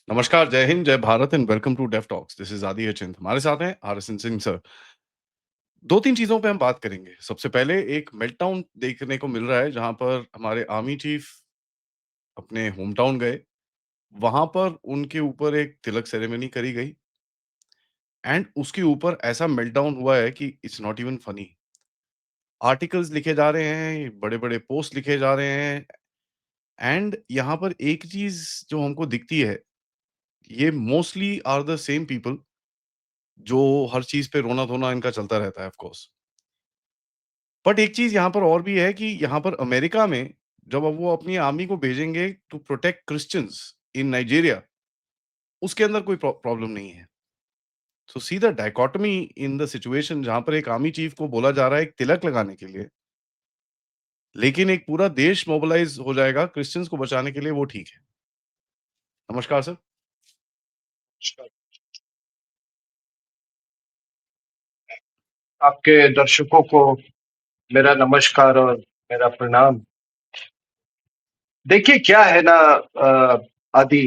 नमस्कार, जय हिंद, जय Bharat and welcome to Dev talks. This is Adi Achint. हमारे साथ हैं आर.एस.एन. सिंह सर। 2-3 चीज़ों पे हम बात करेंगे। सबसे पहले एक मेल्टडाउन देखने को मिल रहा है, जहाँ पर हमारे आर्मी चीफ अपने होम टाउन गए। वहाँ पर उनके ऊपर एक तिलक सेरेमनी करी गई एंड उसके ऊपर ऐसा मेल्टडाउन हुआ है कि it's not even funny. Articles लिखे जा रहे हैं, बड़े-बड़े पोस्ट लिखे जा रहे हैं एंड यहाँ पर एक चीज़ जो हमको दिखती है, ये mostly are the same people जो हर चीज़ पे रोना-धोना इनका चलता रहता है ऑफ कोर्स। बट एक चीज़ यहाँ पर और भी है कि यहाँ पर अमेरिका में जब अब वो अपनी आर्मी को भेजेंगे to protect Christians in Nigeria, उसके अंदर कोई प्रॉब्लम नहीं है। So see the dichotomy in the situation जहाँ पर एक आर्मी चीफ को बोला जा रहा है एक तिलक लगाने के लिए, लेकिन एक पूरा देश मोबिलाइज़ हो जाएगा क्रिश्चियंस को बचाने के लिए, वो ठीक है। नमस्कार सर। आपके दर्शकों को मेरा नमस्कार और मेरा प्रणाम। देखिए क्या है ना, आदि,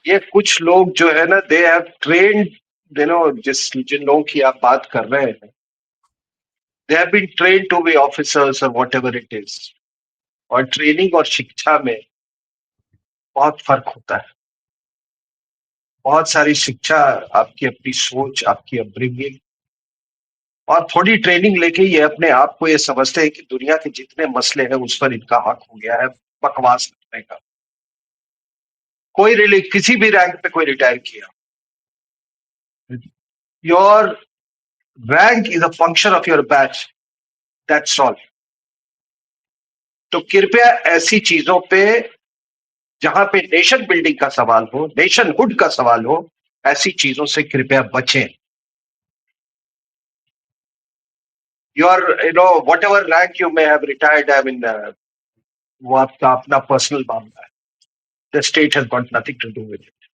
ये कुछ लोग जो है ना, दे हैव ट्रेन्ड, जिन लोगों की आप बात कर रहे हैं, they have been trained to be officers और व्हाट एवर इट इज। और ट्रेनिंग और शिक्षा में बहुत फर्क होता है। बहुत सारी शिक्षा आपकी अपनी सोच, आपकी अपब्रिंगिंग और थोड़ी ट्रेनिंग लेके ये अपने आप को ये समझते हैं कि दुनिया के जितने मसले हैं उस पर इनका हक हो गया है बकवास करने का। कोई किसी भी रैंक पे कोई रिटायर किया, your rank is a function of your batch, that's all. तो कृपया ऐसी चीजों पे, जहां पे नेशन बिल्डिंग का सवाल हो, नेशनहुड का सवाल हो, ऐसी चीजों से कृपया बचें। Your whatever rank you may have retired, I mean, वो आपका अपना पर्सनल मामला है। The state has got nothing to do with it.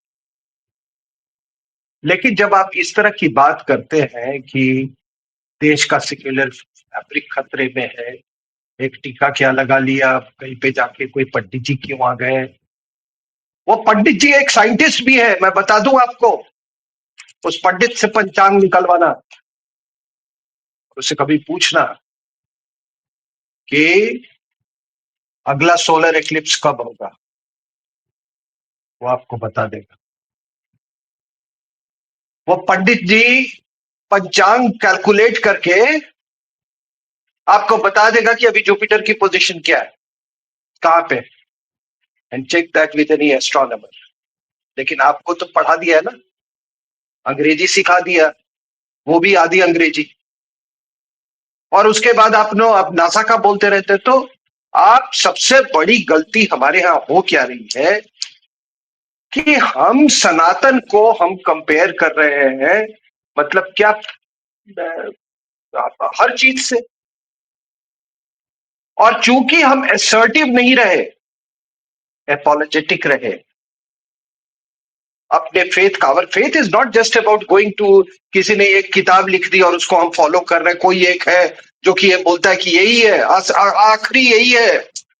लेकिन जब आप इस तरह की बात करते हैं कि देश का सेक्युलर फैब्रिक खतरे में है, एक टीका क्या लगा लिया, कहीं पे जाके कोई पंडित जी क्यों आ गए। वो पंडित जी एक साइंटिस्ट भी है, मैं बता दूं आपको। उस पंडित से पंचांग निकलवाना, उससे कभी पूछना कि अगला सोलर एक्लिप्स कब होगा, वो आपको बता देगा। वो पंडित जी पंचांग कैलकुलेट करके आपको बता देगा कि अभी जुपिटर की पोजीशन क्या है, कहां पे। And check that with any astronomer. लेकिन आपको तो पढ़ा दिया है ना, अंग्रेजी सिखा दिया, वो भी आधी अंग्रेजी। और उसके बाद आप नासा का बोलते रहते। तो आप, सबसे बड़ी गलती हमारे यहाँ हो क्या रही है कि हम सनातन को हम कंपेयर कर रहे हैं, मतलब क्या, हर चीज से। और चूंकि हम असर्टिव नहीं रहे, एपोलोजेटिक रहे अपने फेथ का। और faith is not just about going to, किसी ने एक किताब लिख दी और उसको हम फॉलो कर रहे हैं। कोई एक है जो कि ये बोलता है कि यही है, आखिरी यही है।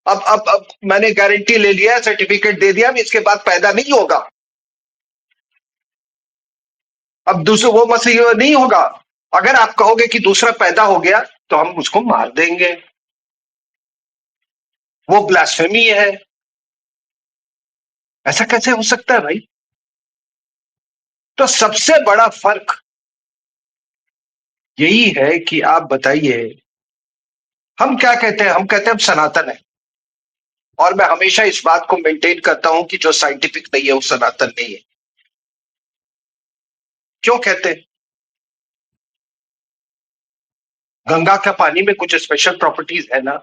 अब मैंने गारंटी ले लिया, सर्टिफिकेट दे दिया, अब इसके बाद पैदा नहीं होगा, अब दूसरा वो मसीह नहीं होगा। अगर आप कहोगे कि दूसरा पैदा हो गया तो हम उसको मार देंगे, वो ब्लास्फेमी है। ऐसा कैसे हो सकता है भाई? तो सबसे बड़ा फर्क यही है कि आप बताइए, हम क्या कहते हैं? हम कहते हैं हम सनातन है। और मैं हमेशा इस बात को मेंटेन करता हूं कि जो साइंटिफिक नहीं है वो सनातन नहीं है। क्यों कहते हैं? गंगा का पानी में कुछ स्पेशल प्रॉपर्टीज है ना।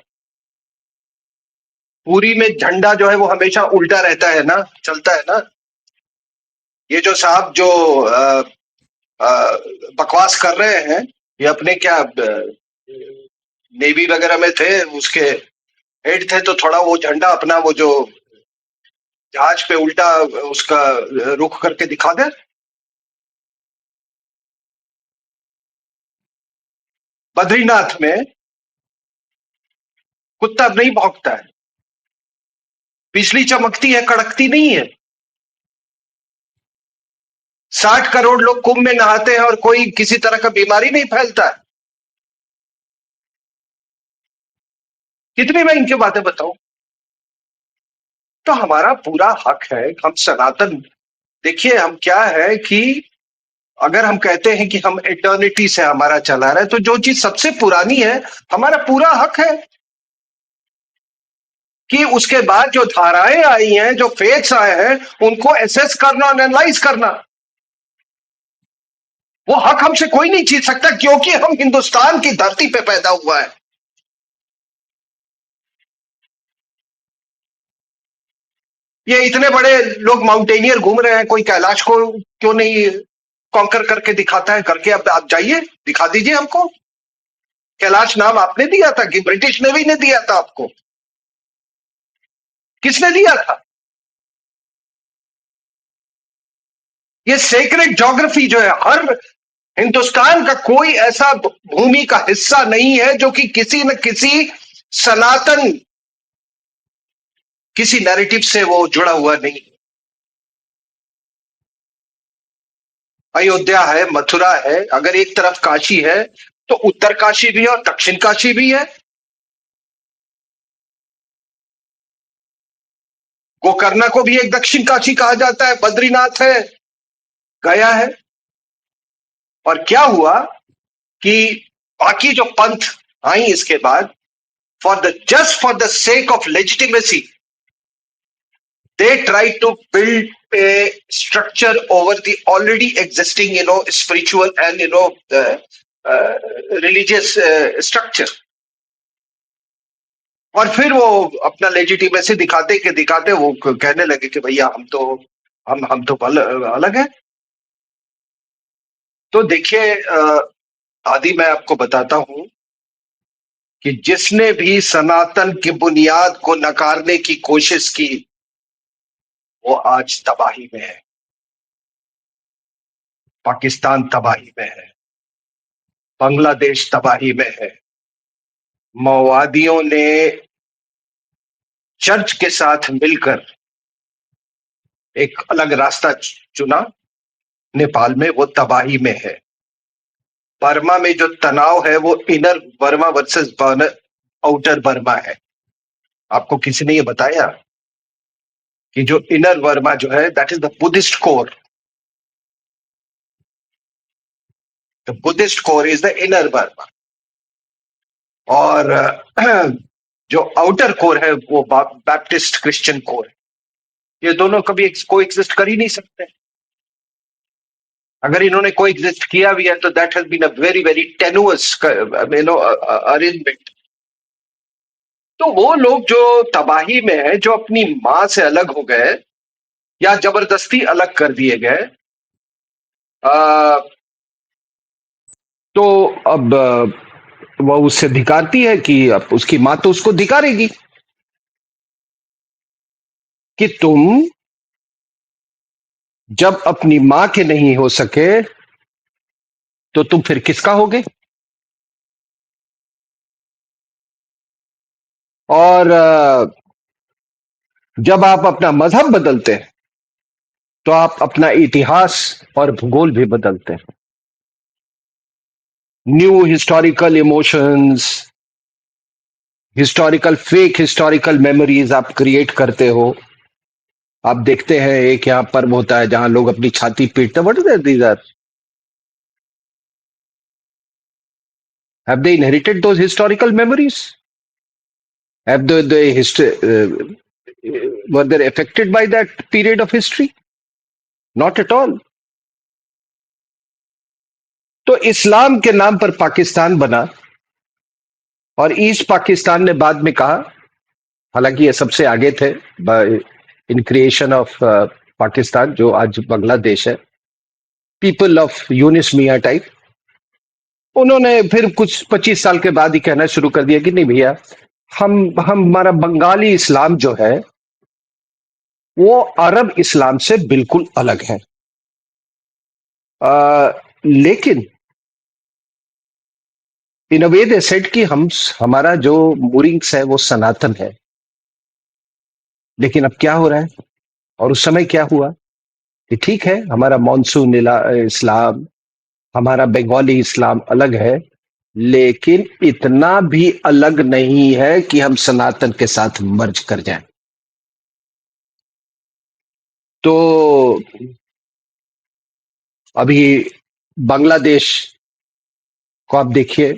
पूरी में झंडा जो है वो हमेशा उल्टा रहता है ना, चलता है ना। ये जो साहब जो बकवास कर रहे हैं, ये अपने क्या नेवी वगैरह में थे, उसके हेड थे, तो थोड़ा वो झंडा अपना, वो जो जहाज पे उल्टा उसका रुख करके दिखा दे। बद्रीनाथ में कुत्ता नहीं भौंकता है, बिजली चमकती है, कड़कती नहीं है। 60 करोड़ लोग कुंभ में नहाते हैं और कोई किसी तरह का बीमारी नहीं फैलता है। कितनी मैं इनकी बातें बताऊं। तो हमारा पूरा हक है, हम सनातन। देखिए हम क्या है कि अगर हम कहते हैं कि हम एटर्निटी से हमारा चला रहा है, तो जो चीज सबसे पुरानी है, हमारा पूरा हक है कि उसके बाद जो धाराएं आई हैं, जो फेथ्स आए हैं, उनको एसेस करना, एनालाइज करना। वो हक हमसे कोई नहीं छीन सकता, क्योंकि हम हिंदुस्तान की धरती पे पैदा हुआ है। ये इतने बड़े लोग माउंटेनियर घूम रहे हैं, कोई कैलाश को क्यों नहीं कॉन्कर करके दिखाता है? करके अब आप जाइए, दिखा दीजिए हमको। कैलाश नाम आपने दिया था कि ब्रिटिश नेवी ने दिया था आपको? किसने दिया था? ये सेक्रेट ज्योग्राफी जो है, हर हिंदुस्तान का कोई ऐसा भूमि का हिस्सा नहीं है जो कि किसी न किसी सनातन, किसी नैरेटिव से वो जुड़ा हुआ नहीं। अयोध्या है, मथुरा है, अगर एक तरफ काशी है तो उत्तर काशी भी है और दक्षिण काशी भी है। गोकर्णा को भी एक दक्षिण काशी कहा जाता है, बद्रीनाथ है, गया है। और क्या हुआ कि बाकी जो पंथ आई इसके बाद, for the sake of legitimacy, they try to build a structure over the already existing, spiritual and uh, religious structure. और फिर वो अपना लेजिटिमेसी दिखाते के दिखाते वो कहने लगे कि भैया हम तो अलग है। तो देखिए आदि, मैं आपको बताता हूं कि जिसने भी सनातन की बुनियाद को नकारने की कोशिश की, वो आज तबाही में है। पाकिस्तान तबाही में है, बांग्लादेश तबाही में है। माओवादियों ने चर्च के साथ मिलकर एक अलग रास्ता चुना, नेपाल में वो तबाही में है। बर्मा में जो तनाव है वो inner Burma versus outer Burma है। आपको किसी ने ये बताया कि जो इनर बर्मा जो है, that is the Buddhist core. The Buddhist core is the inner Burma, और जो आउटर कोर है वो बैप्टिस्ट क्रिश्चियन कोर है। ये दोनों कभी को एग्जिस्ट कर ही नहीं सकते। अगर इन्होंने को एग्जिस्ट किया भी है तो that has been a very very tenuous arrangement. तो वो लोग जो तबाही में है, जो अपनी मां से अलग हो गए या जबरदस्ती अलग कर दिए गए, तो अब वह उससे धिकारती है कि अब उसकी मां तो उसको धिकारेगी कि तुम जब अपनी मां के नहीं हो सके तो तुम फिर किसका होगे? और जब आप अपना मजहब बदलते हैं तो आप अपना इतिहास और भूगोल भी बदलते हैं। New historical emotions, historical fake historical memories आप क्रिएट करते हो। आप देखते हैं एक यहाँ पर्व होता है जहां लोग अपनी छाती पीटते हैं। What is these are, have they inherited those historical memories? Have they were they affected by that period of history? Not at all. तो इस्लाम के नाम पर पाकिस्तान बना और ईस्ट पाकिस्तान ने बाद में कहा, हालांकि ये सबसे आगे थे इन क्रिएशन ऑफ पाकिस्तान, जो आज बांग्लादेश है, people of Yunus Miyan type. उन्होंने फिर कुछ 25 साल के बाद ही कहना शुरू कर दिया कि नहीं भैया, हम हमारा बंगाली इस्लाम जो है वो अरब इस्लाम से बिल्कुल अलग है। लेकिन इन अ वे दे सेड कि हमारा जो मूरिंग्स है वो सनातन है। लेकिन अब क्या हो रहा है और उस समय क्या हुआ? कि ठीक है, हमारा मॉनसून इस्लाम, हमारा बंगाली इस्लाम अलग है, लेकिन इतना भी अलग नहीं है कि हम सनातन के साथ मर्ज कर जाएं। तो अभी बांग्लादेश को आप देखिए,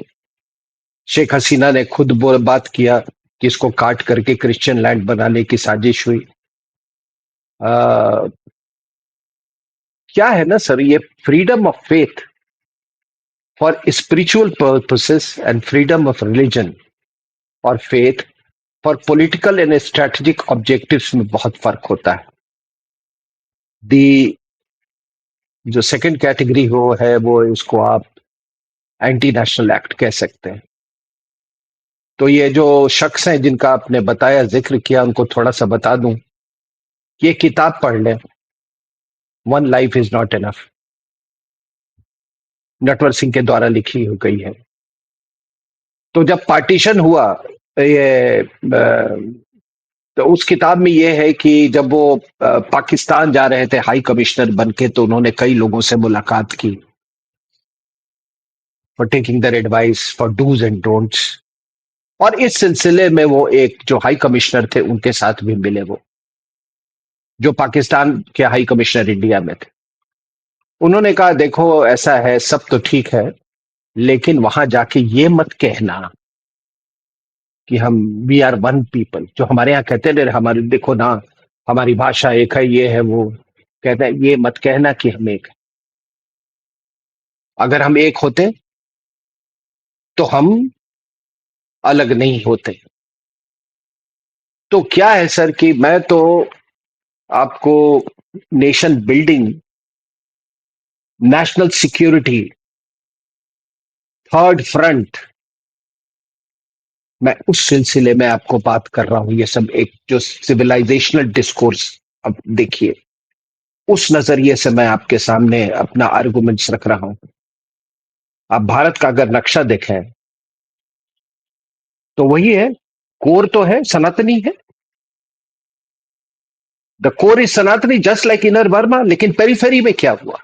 शेख हसीना ने खुद बात किया कि इसको काट करके क्रिश्चियन लैंड बनाने की साजिश हुई। आ, क्या है ना सर, ये freedom of faith for spiritual purposes and freedom of religion और faith for political and strategic objectives में बहुत फर्क होता है। दी जो सेकंड कैटेगरी हो है, वो इसको आप एंटी नेशनल एक्ट कह सकते हैं। तो ये जो शख्स हैं जिनका आपने बताया, जिक्र किया, उनको थोड़ा सा बता दूं कि ये किताब पढ़ लें, one life is not enough, Natwar Singh के द्वारा लिखी हो गई है। तो जब पार्टीशन हुआ, ये तो उस किताब में ये है कि जब वो पाकिस्तान जा रहे थे हाई कमिश्नर बन के, तो उन्होंने कई लोगों से मुलाकात की, for taking their advice for dos and don'ts. और इस सिलसिले में वो एक जो हाई कमिश्नर थे उनके साथ भी मिले, वो जो पाकिस्तान के हाई कमिश्नर इंडिया में थे। उन्होंने कहा देखो ऐसा है, सब तो ठीक है, लेकिन वहां जाके ये मत कहना कि हम वी आर वन पीपल, जो हमारे यहाँ कहते हैं हमारे देखो ना, हमारी भाषा एक है, ये है वो, कहते हैं ये मत कहना कि हम एक हैं। अगर हम एक होते तो हम अलग नहीं होते। तो क्या है सर कि मैं तो आपको nation building, national security, third front, मैं उस सिलसिले में आपको बात कर रहा हूं। ये सब एक जो सिविलाइजेशनल डिस्कोर्स, अब देखिए उस नजरिए से मैं आपके सामने अपना आर्गुमेंट्स रख रहा हूं। आप भारत का अगर नक्शा देखें तो वही है, कोर तो है सनातनी है, द कोर इज सनातनी जस्ट लाइक इनर बर्मा। लेकिन पेरीफेरी में क्या हुआ?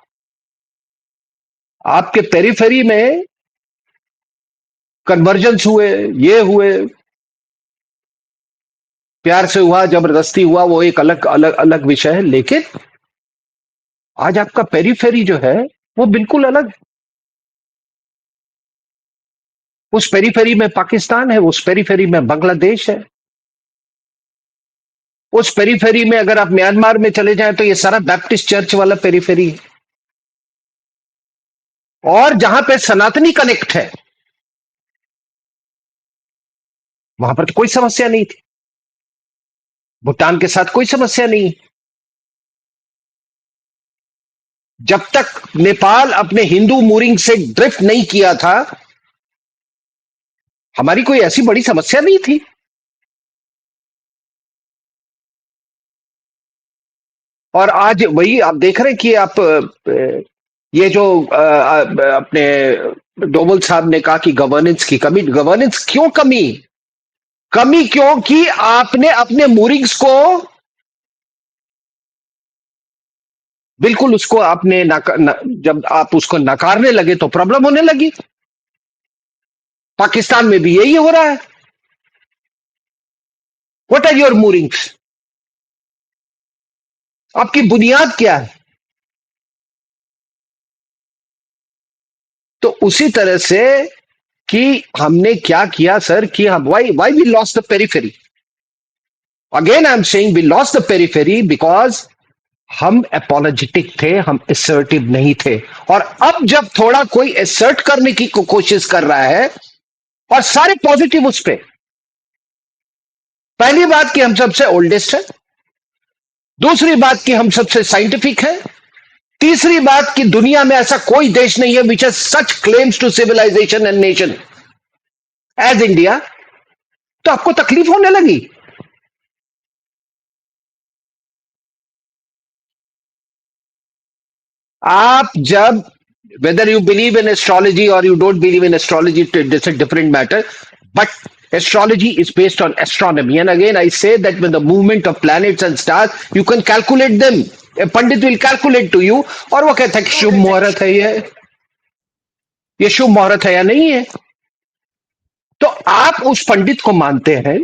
आपके पेरीफेरी में कन्वर्जेंस हुए, ये हुए, प्यार से हुआ, जबरदस्ती हुआ, वो एक अलग अलग अलग विषय है। लेकिन आज आपका पेरीफेरी जो है वो बिल्कुल अलग है। उस पेरीफेरी में पाकिस्तान है, उस पेरीफेरी में बांग्लादेश है, उस पेरीफेरी में अगर आप म्यांमार में चले जाएं तो ये सारा बैप्टिस्ट चर्च वाला पेरीफेरी है। और जहां पे सनातनी कनेक्ट है वहां पर तो कोई समस्या नहीं थी, भूटान के साथ कोई समस्या नहीं। जब तक नेपाल अपने हिंदू मूरिंग से ड्रिफ्ट नहीं किया था, हमारी कोई ऐसी बड़ी समस्या नहीं थी। और आज वही आप देख रहे हैं कि आप ये जो अपने डोवल साहब ने कहा कि गवर्नेंस की कमी, गवर्नेंस क्यों कमी? कमी क्यों कि आपने अपने मूरिंग्स को बिल्कुल उसको आपने जब आप उसको नकारने लगे तो प्रॉब्लम होने लगी। पाकिस्तान में भी यही हो रहा है। What are your moorings? आपकी बुनियाद क्या है? तो उसी तरह से कि हमने क्या किया सर कि हम why why we lost the periphery. Again I am saying we lost the periphery because हम अपोलोजेटिक थे, हम असर्टिव नहीं थे। और अब जब थोड़ा कोई असर्ट करने की कोशिश कर रहा है, और सारे पॉजिटिव उस पे, पहली बात कि हम सबसे ओल्डेस्ट है, दूसरी बात कि हम सबसे साइंटिफिक है, तीसरी बात कि दुनिया में ऐसा कोई देश नहीं है which has such claims to civilization and nation as India. तो आपको तकलीफ होने लगी। आप जब whether you believe in astrology or you don't believe in astrology, it's a different matter, but astrology is based on astronomy. And again I say that with the movement of planets and stars you can calculate them pandit will calculate to you, और वो कहता है कि शुभ मुहूर्त है, ये शुभ मुहूर्त है या नहीं है। तो आप उस पंडित को मानते हैं,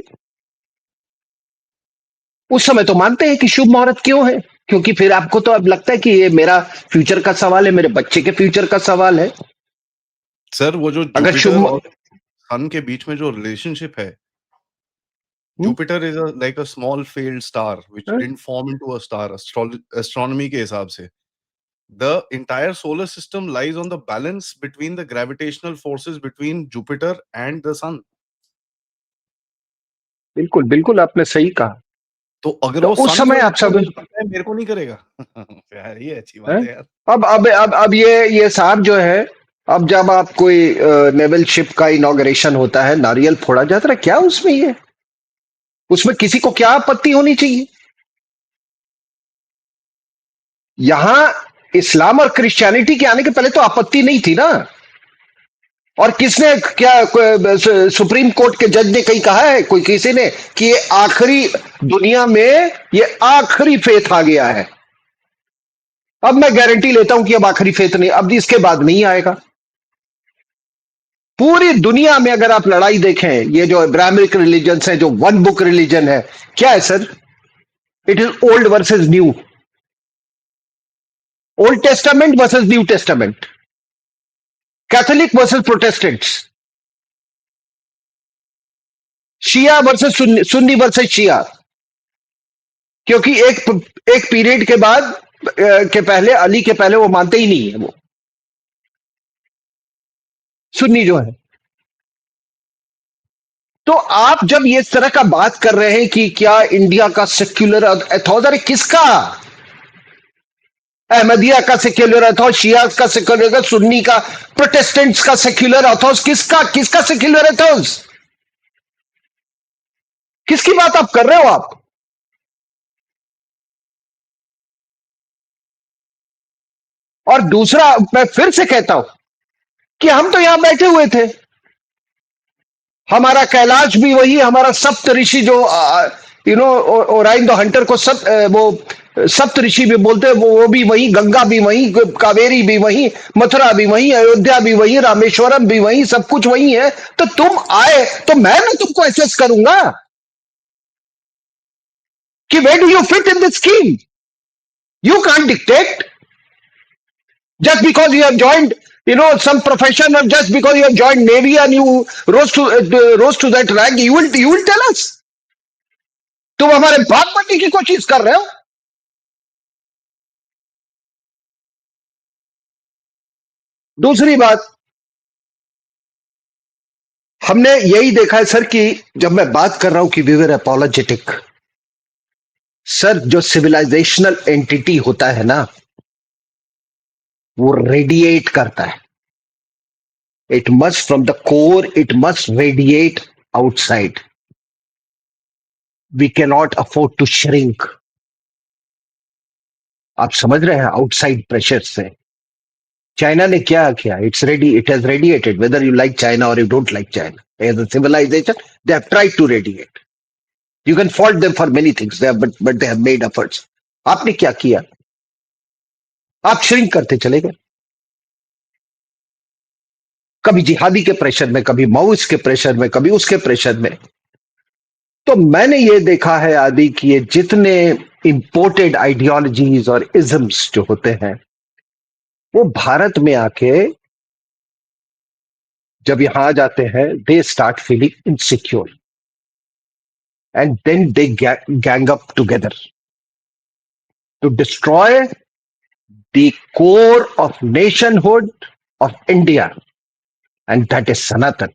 उस समय तो मानते हैं कि शुभ मुहूर्त क्यों है, क्योंकि फिर आपको तो अब लगता है कि ये मेरा फ्यूचर का सवाल है, मेरे बच्चे के फ्यूचर का सवाल है। सर वो जो अगर जुपिटर और सन के बीच में जो रिलेशनशिप है, Jupiter is like a small failed star which didn't form into a star astronomy के हिसाब से। The entire solar system lies on the balance between the gravitational forces between Jupiter and the sun. बिल्कुल बिल्कुल आपने सही कहा। तो अगर तो वो उस सन को समय आप सब करता है, मेरे को नहीं करेगा। यार ये अच्छी हैं? बात है यार। अब ये साहब जो है, अब जब आप कोई नेवल शिप का इनॉग्रेशन होता है, नारियल फोड़ा जाता है, क्या उसमें ये, उसमें किसी को क्या आपत्ति होनी चाहिए? यहां इस्लाम और क्रिश्चियनिटी के आने के पहले तो आपत्ति नहीं थी ना। और किसने क्या, सुप्रीम कोर्ट के जज ने कहीं कहा है, कोई किसी ने, कि ये आखिरी, दुनिया में ये आखिरी फेथ आ गया है। अब मैं गारंटी लेता हूं कि अब आखिरी फेथ नहीं, अब इसके बाद नहीं आएगा। पूरी दुनिया में अगर आप लड़ाई देखें, ये जो ब्राह्मणिक रिलीजन है, जो वन बुक रिलीजन है, क्या है sir? It is old versus new, Old Testament versus New Testament, Catholic versus Protestants, Shia versus Sunni, Sunni versus Shia. क्योंकि एक पीरियड के बाद के पहले, अली के पहले वो मानते ही नहीं है, वो सुन्नी जो है। तो आप जब ये इस तरह का बात कर रहे हैं कि क्या इंडिया का सेक्युलर अथॉरिटी किसका, अहमदिया का सेक्युलर अथॉरिटी, शिया का सेक्युलर अथॉरिटी, सुन्नी का, प्रोटेस्टेंट्स का सेक्युलर अथॉरिटी, किसका किसका सेक्युलर अथॉरिटी? किसकी बात आप कर रहे हो आप? और दूसरा, मैं फिर से कहता हूं कि हम तो यहां बैठे हुए थे, हमारा कैलाश भी वही, हमारा सप्त ऋषि जो ओराइन द हंटर को वो सप्त ऋषि भी बोलते हैं, वो भी वही, गंगा भी वही, कावेरी भी वही, मथुरा भी वही, अयोध्या भी वही, रामेश्वरम भी वही, सब कुछ वही है। तो तुम आए तो मैं ना तुमको असेस करूंगा कि where do you fit in this scheme. You can't dictate just because you have joined some profession, or just because you have joined navy and you rose to that rank, you will tell us तुम हमारे बाप बनने की कोशिश कर रहे हो। दूसरी बात, हमने यही देखा है सर कि जब मैं बात कर रहा हूं कि वी वर अपोलोजेटिक, सर जो सिविलाइजेशनल एंटिटी होता है ना, वो रेडिएट करता है, it must from the core, it must radiate outside. We can not afford to shrink. आप समझ रहे हैं, आउटसाइड प्रेशर से। चाइना ने क्या किया? It has radiated, whether you like China और you don't like China as a civilisation, they have tried to radiate. You can fault them for many things, but they have made efforts. आपने क्या किया? आप shrink करते चले गए, कभी जिहादी के प्रेशर में, कभी माओइस्ट के प्रेशर में, कभी उसके प्रेशर में। तो मैंने ये देखा है आदि कि ये जितने इंपोर्टेड आइडियोलॉजीज और इज्म्स जो होते हैं, वो भारत में आके जब यहां आ जाते हैं, they start feeling insecure and then they gang up together to destroy the core of nationhood of India, and that is Sanatan.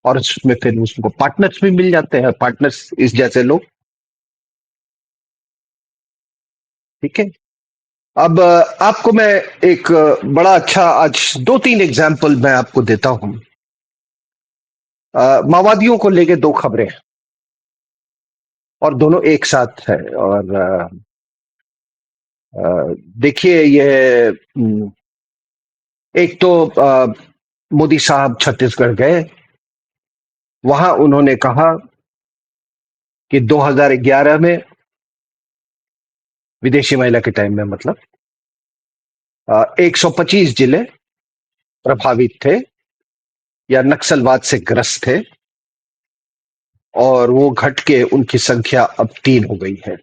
और उसमें फिर उसको पार्टनर्स भी मिल जाते हैं, पार्टनर्स इस जैसे लोग। ठीक है। अब आपको मैं एक बड़ा अच्छा, आज 2-3 एग्जाम्पल मैं आपको देता हूं। माओवादियों को लेके 2 खबरें, और दोनों एक साथ है। और देखिए, ये एक तो मोदी साहब छत्तीसगढ़ गए, वहां उन्होंने कहा कि 2011 में विदेशी महिला के टाइम में मतलब 125 जिले प्रभावित थे या नक्सलवाद से ग्रस्त थे, और वो घट के उनकी संख्या अब 3 हो गई है।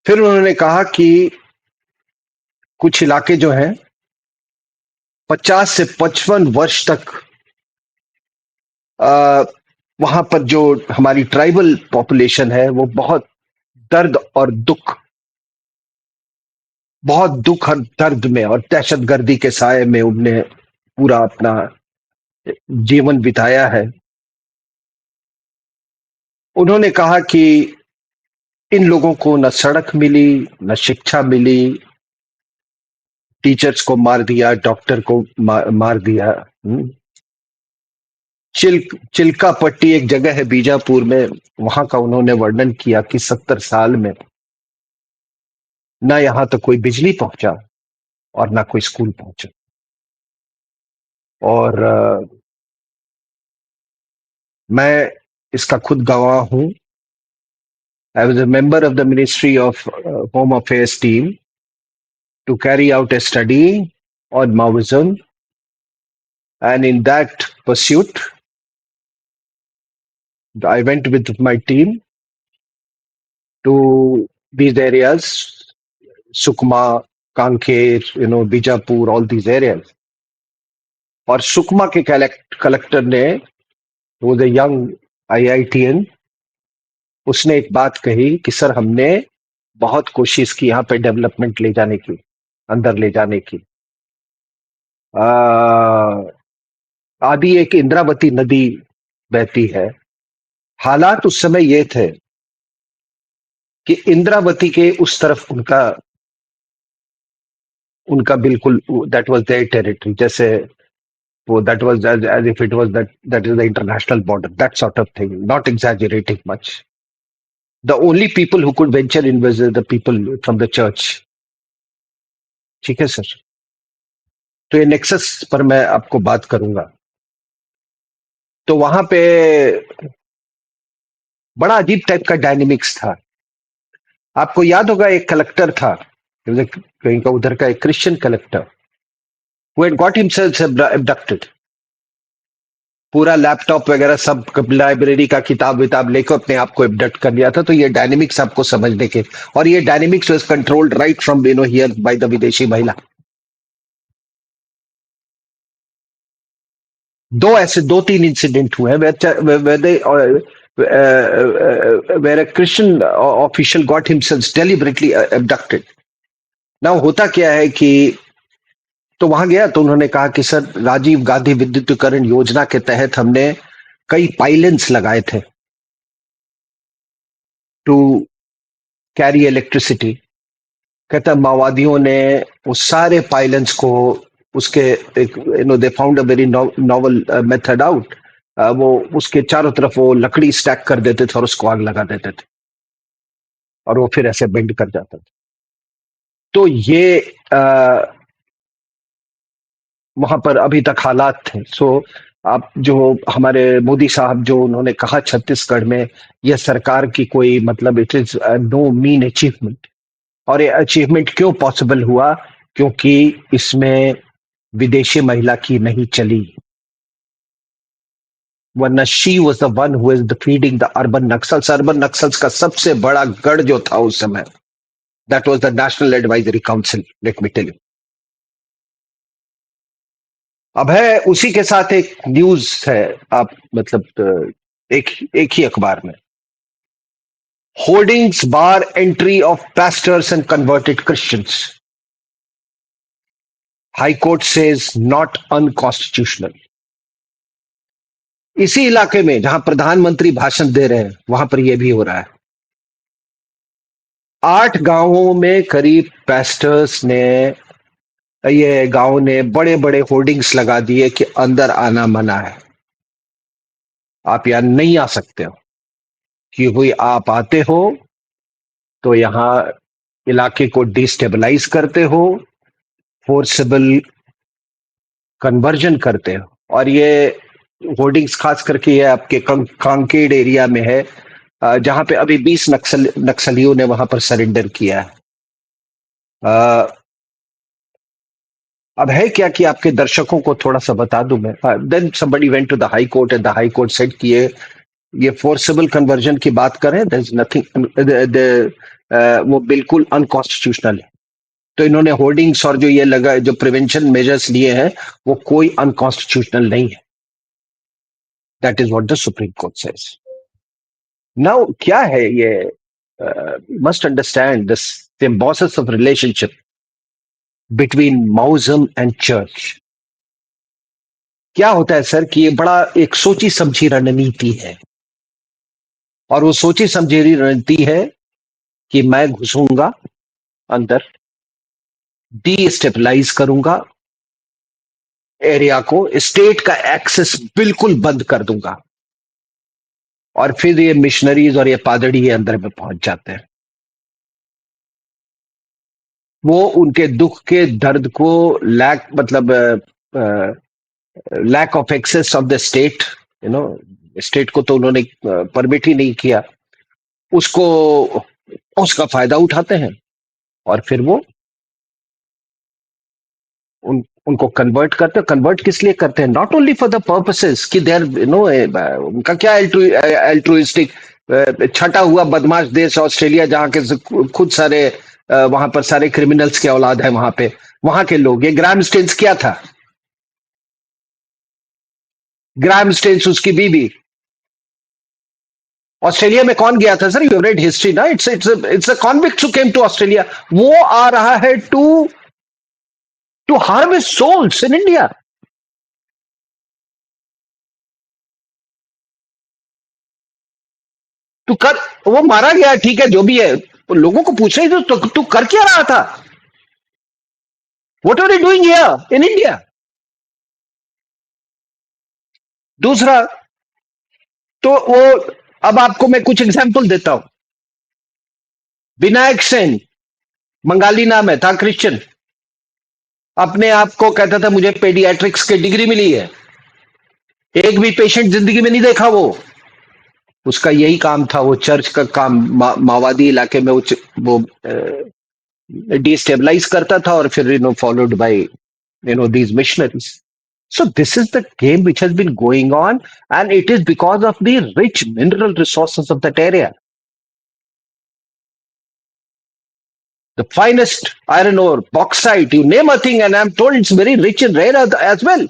फिर उन्होंने कहा कि कुछ इलाके जो हैं 50 से 55 वर्ष तक वहां पर जो हमारी ट्राइबल पॉपुलेशन है वो दर्द और दुख बहुत दुख और दर्द में और दहशतगर्दी के साए में उनने पूरा अपना जीवन बिताया है। उन्होंने कहा कि इन लोगों को न सड़क मिली, न शिक्षा मिली, टीचर्स को मार दिया, डॉक्टर को मार दिया। चिल्का पट्टी एक जगह है बीजापुर में, वहां का उन्होंने वर्णन किया कि 70 साल में ना यहां तो कोई बिजली पहुंचा और ना कोई स्कूल पहुंचा। और मैं इसका खुद गवाह हूं। I was a member of the ministry of home affairs team to carry out a study on Maoism. And in that pursuit, I went with my team to these areas, Sukma, Kanker, Bijapur, all these areas. और सुकमा के collector ने, वो the young IITN, उसने एक बात कही कि sir हमने बहुत कोशिश की यहाँ पे डेवलपमेंट ले जाने की, अंदर ले जाने की। आदि एक इंद्रावती नदी बहती है। हालात उस समय ये थे कि इंद्रावती के उस तरफ उनका उनका बिल्कुल दैट वाज देयर टेरिटरी, जैसे वो that was as if it was that is the international border, that sort of thing, not exaggerating much. The only people who could venture in was the people from the church. ठीक है sir. तो ये nexus पर मैं आपको बात करूंगा। तो वहां पे बड़ा अजीब टाइप का डायनेमिक्स था। आपको याद होगा एक कलेक्टर था, कहीं का उधर का एक Christian collector, who had got himself abducted। पूरा लैपटॉप वगैरह सब लाइब्रेरी का किताब विताब लेकर अपने आप को एबडक्ट कर लिया था। तो ये डायनेमिक्स आपको समझने के, और ये dynamics was controlled right from here by the विदेशी महिला। दो तीन इंसिडेंट हुए where a Christian official got himself deliberately abducted। Now होता क्या है कि तो वहां गया तो उन्होंने कहा कि सर राजीव गांधी विद्युतीकरण योजना के तहत हमने कई पाइलेंस लगाए थे टू कैरी इलेक्ट्रिसिटी। कहता माओवादियों ने उस सारे पाइलेंस को उसके एक they found a very novel method out. वो उसके चारों तरफ वो लकड़ी स्टैक कर देते थे और उसको आग लगा देते थे, और वो फिर ऐसे बेंड कर जाता था। तो ये वहां पर अभी तक हालात थे। सो आप जो हमारे मोदी साहब जो उन्होंने कहा छत्तीसगढ़ में यह सरकार की कोई मतलब it is no mean achievement. और ये अचीवमेंट क्यों पॉसिबल हुआ? क्योंकि इसमें विदेशी महिला की नहीं चली, वरना she was the one who is feeding the urban naxals. Urban naxals का सबसे बड़ा गढ़ जो था उस समय, that was the national advisory council, let me tell you. अब है उसी के साथ एक न्यूज है, आप मतलब एक ही अखबार में, hoardings bar entry of pastors and converted Christians, high court says not unconstitutional. इसी इलाके में जहां प्रधानमंत्री भाषण दे रहे हैं वहां पर यह भी हो रहा है। 8 गांवों में करीब पास्टर्स ने, ये गांव ने बड़े बड़े होर्डिंग्स लगा दिए कि अंदर आना मना है, आप यहां नहीं आ सकते हो, कि कोई आप आते हो तो यहां इलाके को डिस्टेबलाइज करते हो, फोर्सेबल कन्वर्जन करते हो। और ये होर्डिंग्स खास करके ये आपके कांकेड एरिया में है, जहां पे अभी 20 नक्सलियों ने वहां पर सरेंडर किया है। अब है क्या कि आपके दर्शकों को थोड़ा सा बता दूं मैं। Then somebody went to the high court and the high court said कि ये फोर्सेबल कन्वर्जन की बात करें, देयर इज नथिंग, वो बिल्कुल अनकॉन्स्टिट्यूशनल है। तो इन्होंने होर्डिंग्स और जो ये लगा, जो प्रिवेंशन मेजर्स लिए हैं, वो कोई अनकॉन्स्टिट्यूशनल नहीं है। That is what the supreme court says. Now क्या है ये, must understand the Symbiosis of relationship between Maoism and church. क्या होता है सर कि ये बड़ा एक सोची समझी रणनीति है, और वो सोची समझी रणनीति है कि मैं घुसूंगा अंदर, डीस्टेबलाइज करूंगा एरिया को, स्टेट का एक्सेस बिल्कुल बंद कर दूंगा, और फिर ये मिशनरीज और ये पादरी ये अंदर में पहुंच जाते हैं। वो उनके दुख के दर्द को लैक मतलब lack of access of the state, you know, state को तो उन्होंने परमिट ही नहीं किया, उसको उसका फायदा उठाते हैं, और फिर वो उनको कन्वर्ट करते हैं। कन्वर्ट किस लिए करते हैं? Not only for the purposes कि देर उनका क्या एल्ट्रुइस्टिक, छटा हुआ बदमाश देश ऑस्ट्रेलिया, जहां के खुद सारे वहां पर सारे क्रिमिनल्स के औलाद है, वहां के लोग। ये ग्राहम स्टेन्स क्या था? ग्राहम स्टेन्स उसकी बीवी। ऑस्ट्रेलिया में कौन गया था सर? यू रेड हिस्ट्री ना, it's a convict who came to Australia. वो आ रहा है to harvest souls in India. तू कर, वो मारा गया, ठीक है, जो भी है। लोगों को पूछ रहे थे तू कर क्या रहा था? What are you doing here in India? दूसरा, तो वो, अब आपको मैं कुछ एग्जांपल देता हूं। विनायक सेन, बंगाली नाम है, था क्रिश्चियन, अपने आप को कहता था मुझे पेडियाट्रिक्स की डिग्री मिली है। एक भी पेशेंट जिंदगी में नहीं देखा वो। उसका यही काम था, वो चर्च का काम, माओवादी इलाके में वो डिस्टेबलाइज करता था, और फिर followed by these missionaries. So this is the game which has been going on, and it is because of the rich mineral resources of that area. The finest iron ore, bauxite, you name a thing, and I'm told it's very rich in rare earth as well.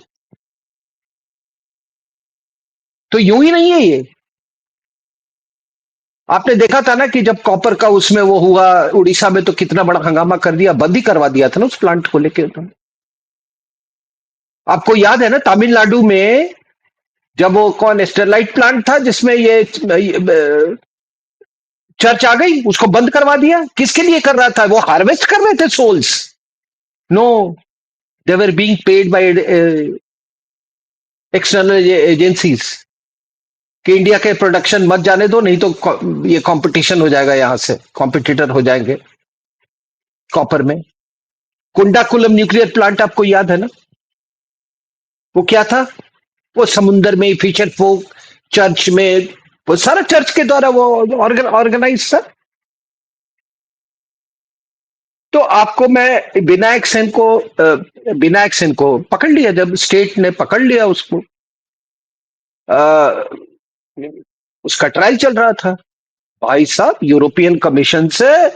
तो यूं ही नहीं है ये। आपने देखा था ना कि जब कॉपर का उसमें वो हुआ उड़ीसा में, तो कितना बड़ा हंगामा कर दिया, बंद ही करवा दिया था ना उस प्लांट को लेकर। तो आपको याद है ना तमिलनाडु में, जब वो कौन स्टेरलाइट प्लांट था जिसमें ये चर्च आ गई, उसको बंद करवा दिया। किसके लिए कर रहा था? वो हार्वेस्ट कर रहे थे souls. No, they were being paid by external agencies कि इंडिया के प्रोडक्शन मत जाने दो, नहीं तो ये कंपटीशन हो जाएगा, यहां से कॉम्पिटिटर हो जाएंगे कॉपर में। कुंडाकुलम न्यूक्लियर प्लांट आपको याद है ना? वो क्या था? वो समुंदर में फिशर फोक, चर्च में, वो सारा चर्च के द्वारा वो ऑर्गेनाइज था। तो आपको मैं विनायक सेन को पकड़ लिया, जब स्टेट ने पकड़ लिया उसको, अ, उसका ट्रायल चल रहा था। भाई साहब, यूरोपियन कमीशन से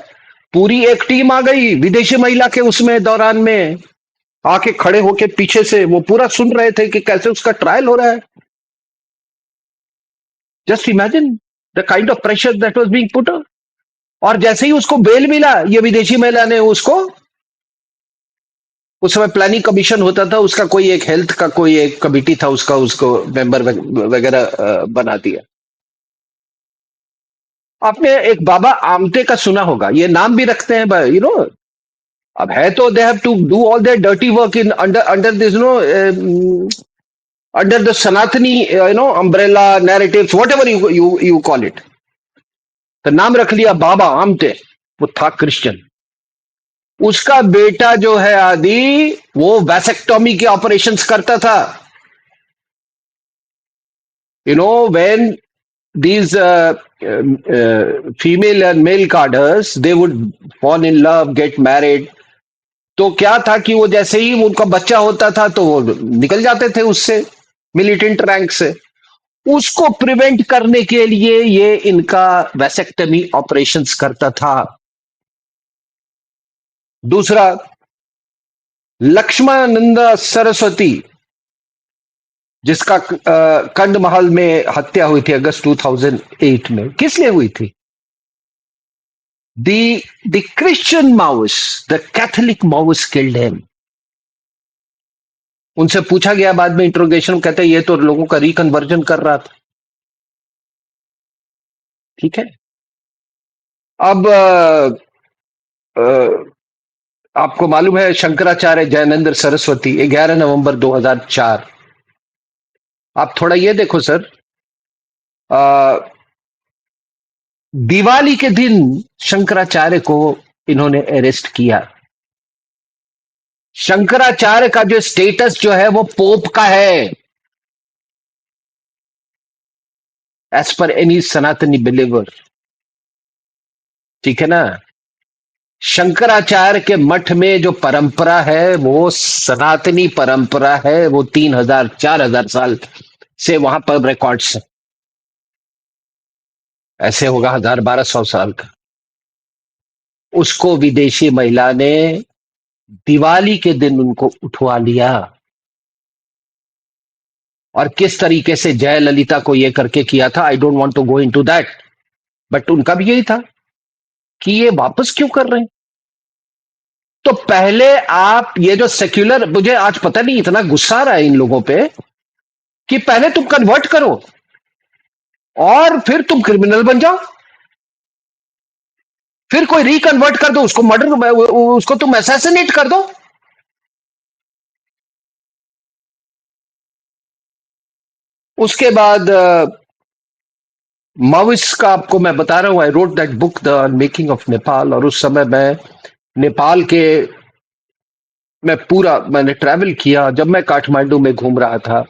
पूरी एक टीम आ गई, विदेशी महिला के उसमें दौरान में आके खड़े होके पीछे से वो पूरा सुन रहे थे कि कैसे उसका ट्रायल हो रहा है। Just imagine the kind of pressure that was being put. और जैसे ही उसको बेल मिला, ये विदेशी महिला ने उसको, उस समय प्लानिंग कमीशन होता था उसका, कोई एक हेल्थ का कोई एक कमिटी था उसका, उसको मेंबर वगैरह बना दिया। आपने एक बाबा आमटे का सुना होगा, ये नाम भी रखते हैं, अब है तो they have to do all their dirty work in under under this under the Sanatani umbrella narratives, whatever you call it. तो नाम रख लिया बाबा आमटे। वो था क्रिश्चियन। उसका बेटा जो है आदि, वो वैसेक्टोमी के ऑपरेशंस करता था। When these female and male cadres, they would fall in love, get married. तो क्या था कि वो जैसे ही उनका बच्चा होता था तो वो निकल जाते थे उससे, मिलिटेंट रैंक से। उसको प्रिवेंट करने के लिए ये इनका वैसेक्टमी ऑपरेशंस करता था। दूसरा, लक्ष्मणानंद सरस्वती, जिसका कंदमहल में हत्या हुई थी अगस्त 2008 में, किस लिए हुई थी? The Christian mouse, the Catholic mouse killed him. उनसे पूछा गया बाद में इंट्रोगेशन, कहते ये तो लोगों का रिकन्वर्जन कर रहा था। ठीक है। अब आपको मालूम है शंकराचार्य जयनेंद्र सरस्वती, 11 नवंबर 2004। आप थोड़ा ये देखो सर, दिवाली के दिन शंकराचार्य को इन्होंने अरेस्ट किया। शंकराचार्य का जो स्टेटस जो है वो पोप का है, एज पर एनी सनातनी बिलीवर। ठीक है ना? शंकराचार्य के मठ में जो परंपरा है वो सनातनी परंपरा है, वो 3000 4000 साल से वहां पर रिकॉर्ड्स है। ऐसे होगा 1000 1200 साल का। उसको विदेशी महिला ने दिवाली के दिन उनको उठवा लिया, और किस तरीके से जयललिता को ये करके किया था, I don't want to go into that, but उनका भी यही था कि ये वापस क्यों कर रहे हैं। तो पहले आप ये जो सेक्युलर, मुझे आज पता नहीं इतना गुस्सा आ रहा है इन लोगों पे, कि पहले तुम कन्वर्ट करो और फिर तुम क्रिमिनल बन जाओ, फिर कोई रिकन्वर्ट कर दो उसको मर्डर, उसको तुम असैसिनेट कर दो। उसके बाद माविस का आपको मैं बता रहा हूं, I wrote that book the making of Nepal, और उस समय मैं नेपाल के, मैं पूरा मैंने ट्रैवल किया। जब मैं काठमांडू में घूम रहा था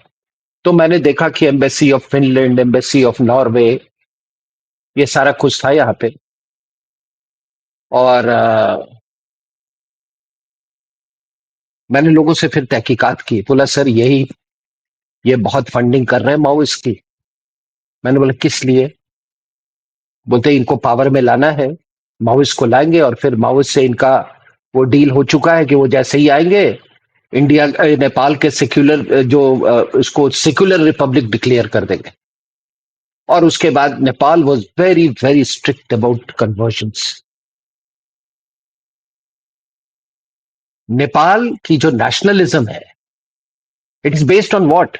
तो मैंने देखा कि embassy of Finland, embassy of Norway, ये सारा कुछ था यहाँ पे। और मैंने लोगों से फिर तहकीकात की, बोला सर यही, ये बहुत फंडिंग कर रहे हैं माओइस्ट की। मैंने बोला किस लिए? बोलते इनको पावर में लाना है, माओइस्ट को लाएंगे और फिर माओइस्ट से इनका वो डील हो चुका है कि वो जैसे ही आएंगे इंडिया नेपाल के सेक्युलर जो उसको सेक्युलर रिपब्लिक डिक्लेयर कर देंगे। और उसके बाद Nepal was very very strict about convergence. Nepal की जो नेशनलिज्म है, it is based on what?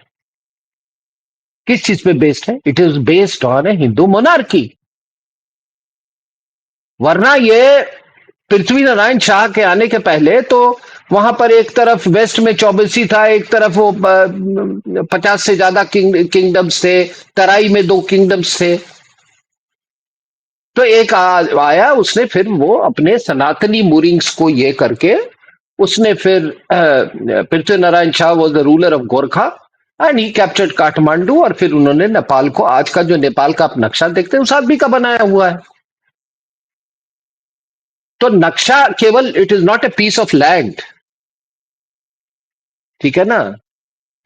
किस चीज पे बेस्ड है? It is based on A Hindu monarchy. वरना ये पृथ्वी नारायण शाह के आने के पहले तो वहां पर एक तरफ वेस्ट में चौबीसी था, एक तरफ वो 50 से ज्यादा किंगडम्स थे, तराई में 2 किंगडम्स थे। तो एक आया, उसने फिर वो अपने सनातनी मूरिंग्स को ये करके उसने फिर Prithvi Narayan Shah was the ruler of Gorkha and he captured Kathmandu, और फिर उन्होंने नेपाल को, आज का जो नेपाल का आप नक्शा देखते हैं उस आदमी का बनाया हुआ है। तो नक्शा केवल, it is not a piece of land. ठीक है ना?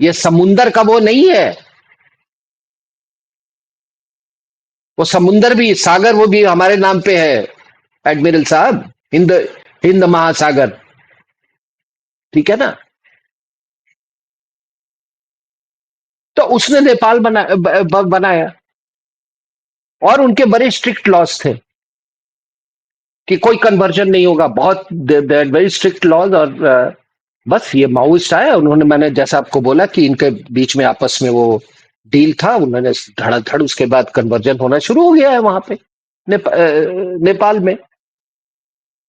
ये समुंदर का वो नहीं है। वो समुंदर भी, सागर, वो भी हमारे नाम पे है एडमिरल साहब, हिंद हिंद महासागर। ठीक है ना? तो उसने नेपाल बनाया, और उनके बड़े स्ट्रिक्ट लॉज थे कि कोई कन्वर्जन नहीं होगा, बहुत वेरी स्ट्रिक्ट लॉज। और बस ये माओइस्ट आया, उन्होंने, मैंने जैसा आपको बोला कि इनके बीच में आपस में वो डील था, उन्होंने धड़ाधड़ उसके बाद कन्वर्जन होना शुरू हो गया है वहां पे नेपाल में।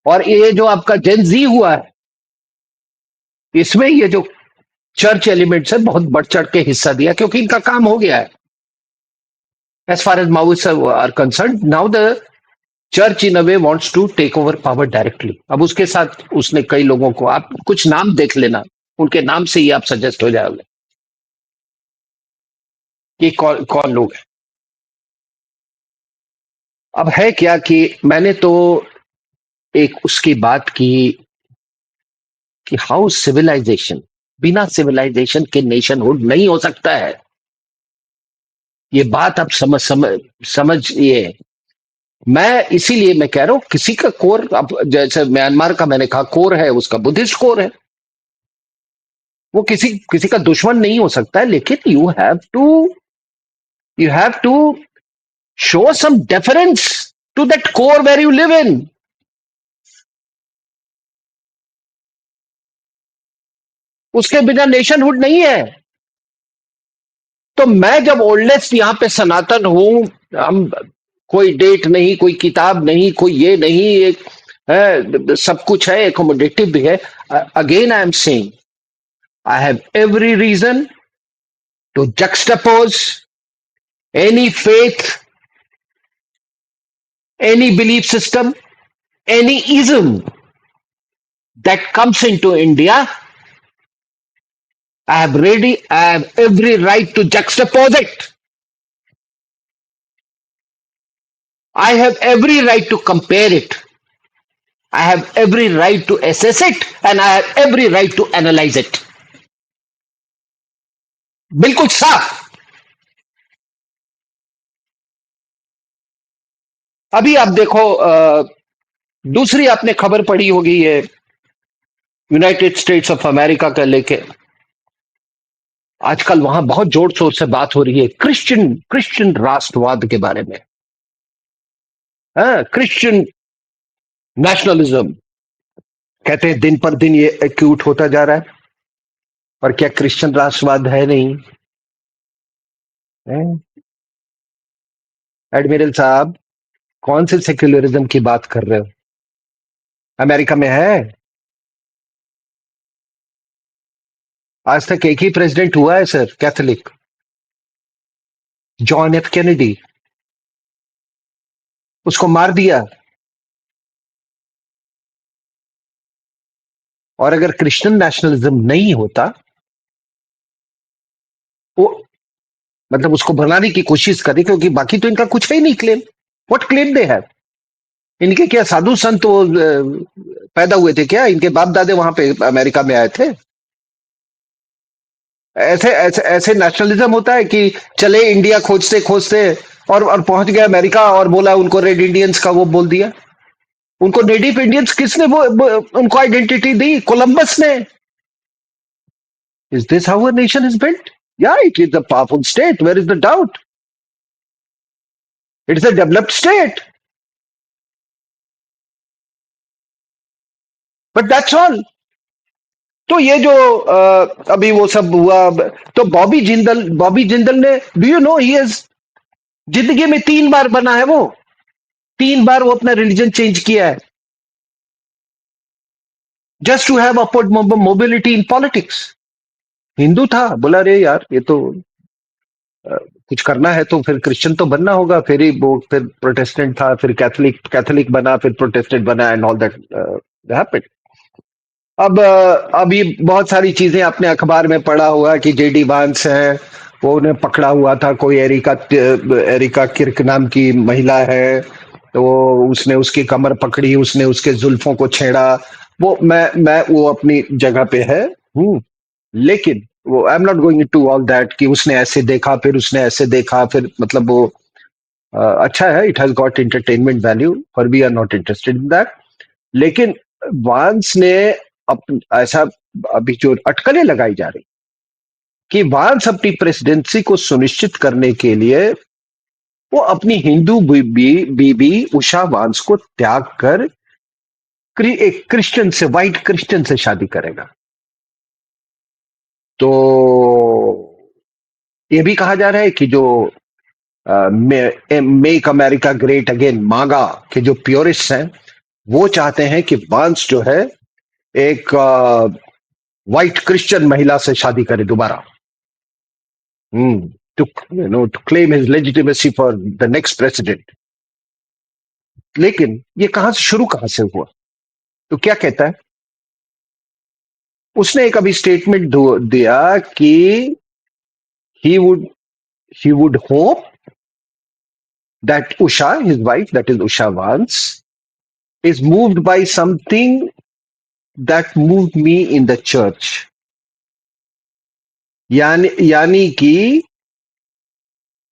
और ये जो आपका जेनजी हुआ है, इसमें ये जो चर्च एलिमेंट्स है बहुत बढ़ चढ़ के हिस्सा दिया, क्योंकि इनका काम हो गया है। As far as Maoist are concerned, now the church in a way wants to take over power directly. अब उसके साथ उसने कई लोगों को, आप कुछ नाम देख लेना, उनके नाम से ही आप सजेस्ट हो जाओगे कि कौन कौन लोग हैं। अब है क्या कि मैंने तो एक उसकी बात की कि हाउ सिविलाइजेशन, बिना सिविलाइजेशन के नेशनहुड नहीं हो सकता है। ये बात आप समझिए। मैं इसीलिए मैं कह रहा हूं किसी का कोर, अब जैसे म्यांमार का मैंने कहा कोर है, उसका बुद्धिस्ट कोर है, वो किसी किसी का दुश्मन नहीं हो सकता है, लेकिन you have to show some deference to that core where you live in. उसके बिना नेशनहुड नहीं है। तो मैं जब ओल्डेस्ट यहां पे सनातन हूं, हम कोई डेट नहीं, कोई किताब नहीं, कोई ये नहीं, एक है, सब कुछ है, एकोमोडेटिव भी है। Again I am saying I have every reason to juxtapose any faith, any belief system, any ism that comes into India. I have every right to juxtapose it. I have every right to compare it. I have every right to assess it, and I have every right to analyze it. बिल्कुल साफ। अभी आप देखो, दूसरी आपने खबर पढ़ी होगी ये यूनाइटेड स्टेट्स ऑफ अमेरिका का लेके, आजकल वहां बहुत जोर शोर से बात हो रही है क्रिश्चियन क्रिश्चियन राष्ट्रवाद के बारे में। क्रिश्चियन नेशनलिज्म, कहते हैं दिन पर दिन ये एक्यूट होता जा रहा है। पर क्या क्रिश्चियन राष्ट्रवाद है नहीं? एडमिरल साहब, कौन से सेक्युलरिज्म की बात कर रहे हो? अमेरिका में है। आज तक एक ही प्रेसिडेंट हुआ है sir, Catholic, John F Kennedy. उसको मार दिया। और अगर क्रिश्चियन नेशनलिज्म नहीं होता, वो मतलब उसको बनाने की कोशिश करी, क्योंकि बाकी तो इनका कुछ है ही नहीं claim. What claim they have? इनके क्या साधु संत वो पैदा हुए थे क्या? इनके बाप दादे वहां पे अमेरिका में आए थे? ऐसे ऐसे ऐसे नेशनलिज्म होता है कि चले इंडिया खोजते खोजते और पहुंच गए अमेरिका और बोला उनको रेड इंडियंस का वो बोल दिया। उनको नेटिव इंडियंस किसने वो उनको आइडेंटिटी दी? कोलंबस ने। Is this how a nation is built? या it is a powerful state, where is the doubt? It is a developed state, but that's all. तो ये जो अभी वो सब हुआ, तो बॉबी जिंदल ने, do you know he is जिंदगी में 3 बार बना है वो। 3 बार वो अपना रिलीजन चेंज किया है, just to have upward mobility in politics. Hindu था, बोला रे यार ये तो कुछ करना है तो फिर क्रिश्चियन तो बनना होगा, फिर ही वो, फिर प्रोटेस्टेंट था, फिर कैथोलिक कैथोलिक बना, फिर प्रोटेस्टेंट बना, एंड ऑल दैट हैपेंड। अब ये बहुत सारी चीजें आपने अखबार में पढ़ा हुआ कि जेडी वांस है, वो उन्हें पकड़ा हुआ था, कोई एरिका किर्क नाम की महिला है, तो उसने उसकी कमर पकड़ी, उसने उसके जुल्फों को छेड़ा। वो मैं वो अपनी जगह पे है। हूँ। लेकिन वो I am not going to all that कि उसने ऐसे देखा, फिर उसने ऐसे देखा, फिर मतलब वो अच्छा है, it has got entertainment value, पर we are not interested in that. लेकिन वांस ने ऐसा, अभी जो अटकलें लगाई जा रही कि वांस अपनी प्रेसिडेंसी को सुनिश्चित करने के लिए वो अपनी हिंदू बीबी उषा वांस को त्याग कर एक क्रिश्चियन से, वाइट क्रिश्चियन से शादी करेगा। तो ये भी कहा जा रहा है कि जो मेक अमेरिका ग्रेट अगेन मागा के जो प्योरिस्ट हैं, वो चाहते हैं कि वांस जो है एक व्हाइट क्रिश्चियन महिला से शादी करे दोबारा, to claim his legitimacy for the next president। लेकिन ये कहां से हुआ? तो क्या कहता है, उसने एक अभी स्टेटमेंट दिया कि he would he would hope that Usha, his wife, that is Usha Vance, is moved by something that moved me in the church. यानी कि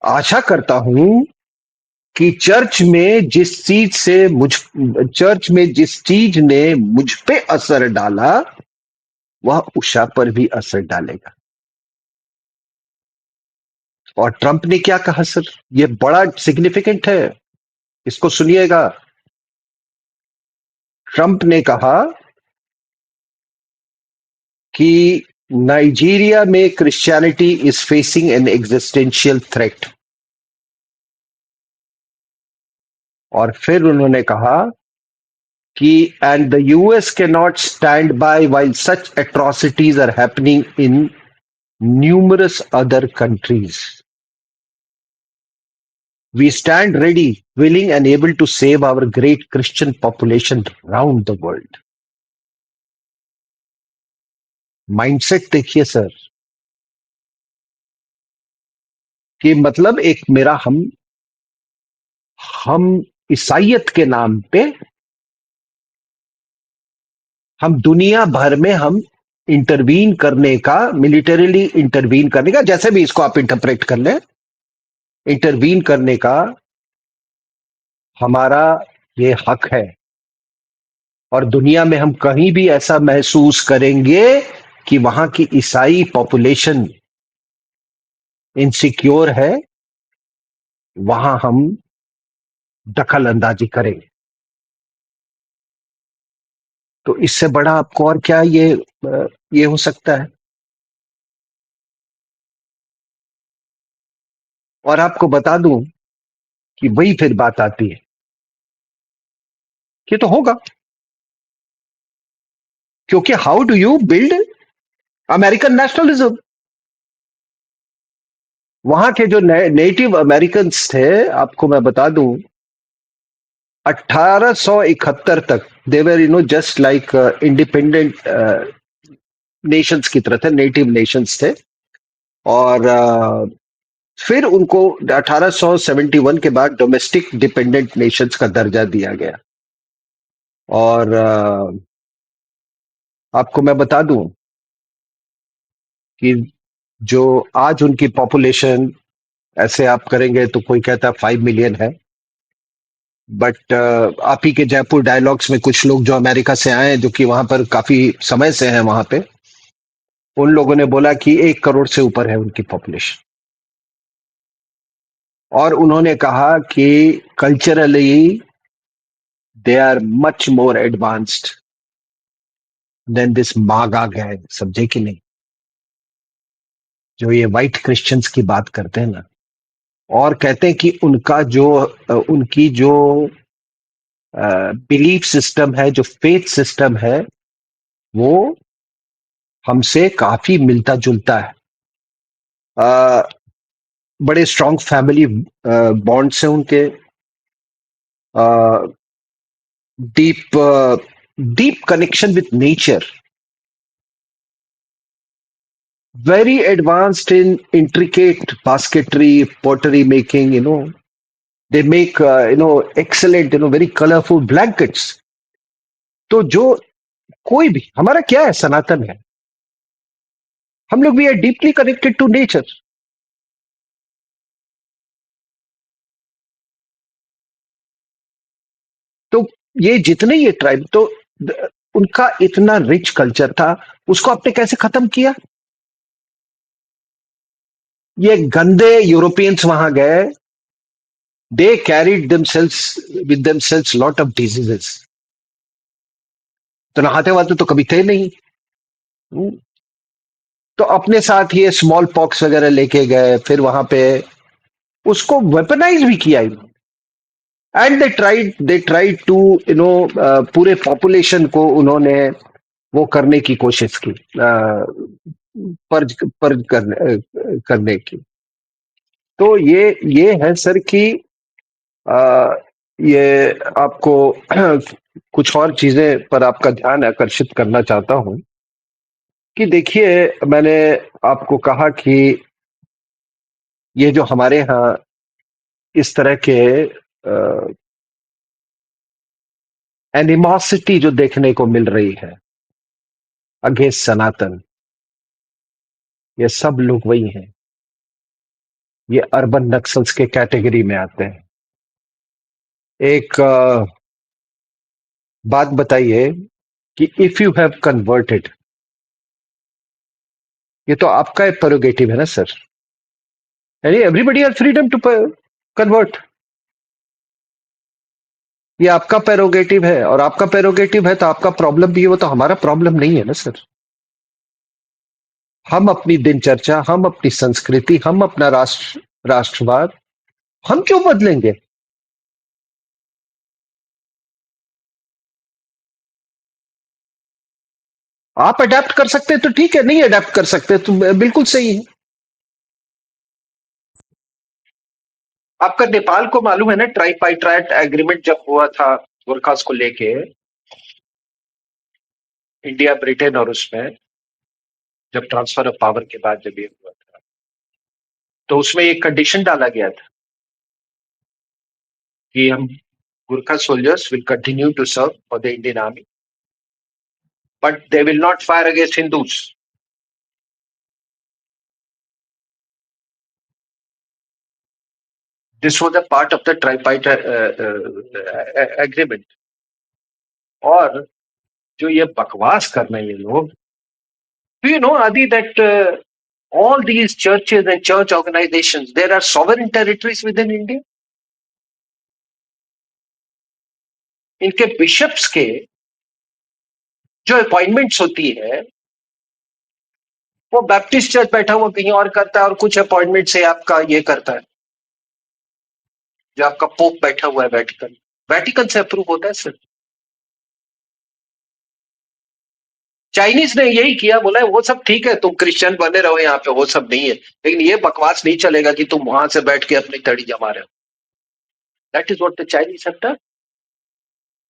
आशा करता हूं कि चर्च में जिस चीज ने मुझ पे असर डाला वह उषा पर भी असर डालेगा। और ट्रंप ने क्या कहा सर, ये बड़ा सिग्निफिकेंट है, इसको सुनिएगा। ट्रंप ने कहा कि नाइजीरिया में Christianity is facing an existential threat. और फिर उन्होंने कहा कि and the US can not stand by while such atrocities are happening in numerous other countries. We stand ready, willing and able to save our great Christian population around the world. Mindset देखिए sir, कि मतलब एक मेरा हम ईसाइयत के नाम पे हम दुनिया भर में हम इंटरवीन करने का, मिलिटरीली इंटरवीन करने का, जैसे भी इसको आप इंटरप्रेट कर लें, इंटरवीन करने का हमारा ये हक है। और दुनिया में हम कहीं भी ऐसा महसूस करेंगे कि वहां की ईसाई पॉपुलेशन इनसिक्योर है, वहां हम दखल अंदाजी करेंगे। तो इससे बड़ा आपको और क्या ये हो सकता है। और आपको बता दूं कि वही फिर बात आती है कि तो होगा, क्योंकि how do you build American nationalism. वहां के जो नेटिव अमेरिकन थे, आपको मैं बता दूं, 1871 तक देवर जस्ट लाइक इंडिपेंडेंट नेशंस की तरह थे, नेटिव नेशंस थे। और फिर उनको 1871 के बाद डोमेस्टिक डिपेंडेंट नेशंस का दर्जा दिया गया। और आपको मैं बता दूं कि जो आज उनकी पॉपुलेशन, ऐसे आप करेंगे तो कोई कहता है 5 मिलियन है, बट आप ही के जयपुर डायलॉग्स में कुछ लोग जो अमेरिका से आए हैं, जो कि वहां पर काफी समय से हैं वहां पे, उन लोगों ने बोला कि 1 करोड़ से ऊपर है उनकी पॉपुलेशन। और उन्होंने कहा कि culturally they are much more advanced than this MAGA gang. समझे कि नहीं, जो ये व्हाइट क्रिश्चियंस की बात करते हैं ना, और कहते हैं कि उनकी जो बिलीफ सिस्टम है, जो फेथ सिस्टम है, वो हमसे काफी मिलता जुलता है। अ, बड़े स्ट्रांग फैमिली बॉन्ड्स हैं उनके, deep deep connection with nature, very advanced in intricate basketry, pottery making, they make excellent, very colorful blankets। तो जो कोई भी, हमारा क्या है, सनातन है, हम लोग we are deeply connected to nature. तो ये जितने ये ट्राइब, तो उनका इतना रिच कल्चर था, उसको आपने कैसे खत्म किया। ये गंदे यूरोपियंस वहां गए, they carried themselves with themselves lot of diseases. तो नहाते वाते तो कभी थे नहीं। हम्म, तो अपने साथ ये स्मॉल पॉक्स वगैरह लेके गए, फिर वहां पे उसको वेपनाइज भी किया इन्होंने। एंड दे ट्राइड टू पूरे पॉपुलेशन को उन्होंने वो करने की कोशिश की, पर्ज करने की। तो ये है सर कि अ, ये आपको कुछ और चीजें पर आपका ध्यान आकर्षित करना चाहता हूं कि देखिए, मैंने आपको कहा कि ये जो हमारे यहाँ इस तरह के एनिमोसिटी जो देखने को मिल रही है अगेंस्ट सनातन, ये सब लोग वही हैं। ये अर्बन नक्सल्स के कैटेगरी में आते हैं। एक बात बताइए कि इफ यू हैव कन्वर्टेड, ये तो आपका प्रेरोगेटिव है ना सर, यानी everybody has freedom to convert. ये आपका प्रेरोगेटिव है, और आपका प्रेरोगेटिव है तो आपका प्रॉब्लम भी है, वो तो हमारा प्रॉब्लम नहीं है ना सर। हम अपनी दिनचर्या, हम अपनी संस्कृति, हम अपना राष्ट्रवाद हम क्यों बदलेंगे? आप अडेप्ट कर सकते हैं तो ठीक है, नहीं अडेप्ट कर सकते तो बिल्कुल सही है। आपका नेपाल को मालूम है ना, ट्राइपाइट्राइट एग्रीमेंट जब हुआ था गोरखास को लेके, इंडिया ब्रिटेन और उसमें, जब ट्रांसफर ऑफ पावर के बाद जब ये हुआ था, तो उसमें एक कंडीशन डाला गया था कि हम Gurkha soldiers will continue to serve for the Indian army, but they will not fire against Hindus. This was a part of the tripartite agreement. और जो ये बकवास कर रहे हैं ये लोग, do you know Adi that all these churches and church organizations, there are sovereign territories within India? इनके बिशप्स के जो अपॉइंटमेंट्स होती है, वो बैप्टिस्ट चर्च बैठा हुआ कहीं और करता है, और कुछ अपॉइंटमेंट से आपका ये करता है, जो आपका पोप बैठा हुआ है वेटिकन, वेटिकन से अप्रूव होता है सर। चाइनीज ने यही किया, बोला है वो सब ठीक है, तुम क्रिश्चियन बने रहो यहाँ पे, वो सब नहीं है, लेकिन ये बकवास नहीं चलेगा कि तुम वहां से बैठ के अपनी तड़ी जमा रहे हो। That is what the Chinese have done.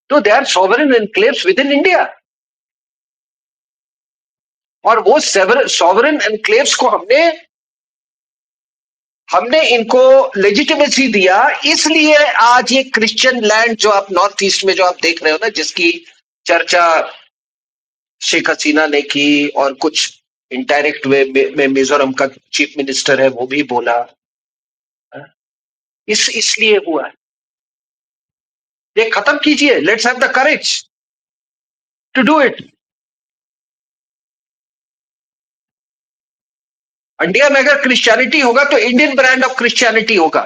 तो they are sovereign enclaves within India, और वो सॉवरेन एनक्लेव्स को हमने हमने इनको लेजिटिमेसी दिया, इसलिए आज ये क्रिश्चियन लैंड जो आप नॉर्थ ईस्ट में जो आप देख रहे हो ना, जिसकी चर्चा शेख हसीना ने की, और कुछ इनडायरेक्ट वे में मिजोरम का चीफ मिनिस्टर है वो भी बोला, इसलिए हुआ है। ये खत्म कीजिए, let's have the courage to do it. India में अगर क्रिश्चियनिटी होगा तो इंडियन ब्रांड ऑफ क्रिश्चियनिटी होगा,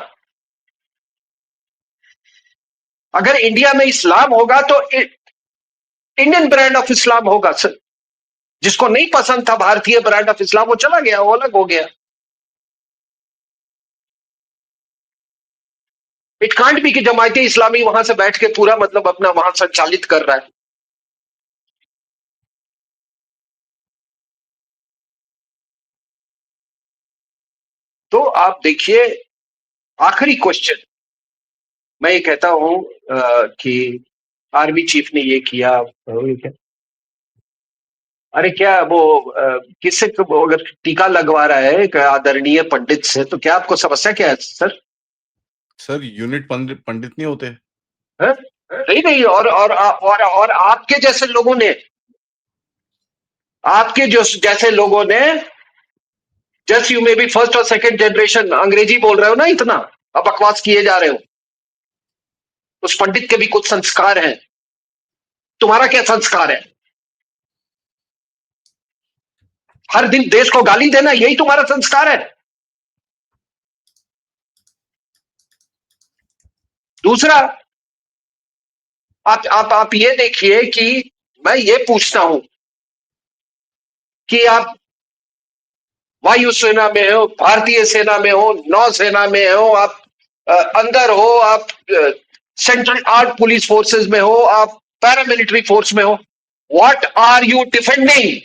अगर इंडिया में इस्लाम होगा तो इंडियन ब्रांड ऑफ इस्लाम होगा सर। जिसको नहीं पसंद था भारतीय ब्रांड ऑफ इस्लाम, वो चला गया, वो अलग हो गया। इट कांट बी कि जमायते इस्लामी वहां से बैठ के पूरा मतलब अपना वहां संचालित कर रहा है। तो आप देखिए, आखिरी क्वेश्चन मैं ये कहता हूं कि आर्मी चीफ ने ये किया, अरे क्या वो किससे अगर टीका लगवा रहा है एक आदरणीय पंडित से, तो क्या आपको समस्या क्या है सर? सर यूनिट पंडित नहीं होते। है? नहीं नहीं, और आपके जैसे लोगों ने, आपके जो जैसे लोगों ने, just you may be first और सेकंड जनरेशन अंग्रेजी बोल रहे हो ना इतना, अब बकवास किए जा रहे हो, उस पंडित के भी कुछ संस्कार हैं। तुम्हारा क्या संस्कार है? हर दिन देश को गाली देना, यही तुम्हारा संस्कार है? दूसरा, आप ये देखिए कि मैं ये पूछता हूं कि आप वायुसेना में हो, भारतीय सेना में हो, नौसेना में हो, आप अंदर हो, आप सेंट्रल आर्म पुलिस फोर्सेस में हो, आप पैरामिलिट्री फोर्स में हो, what are you defending?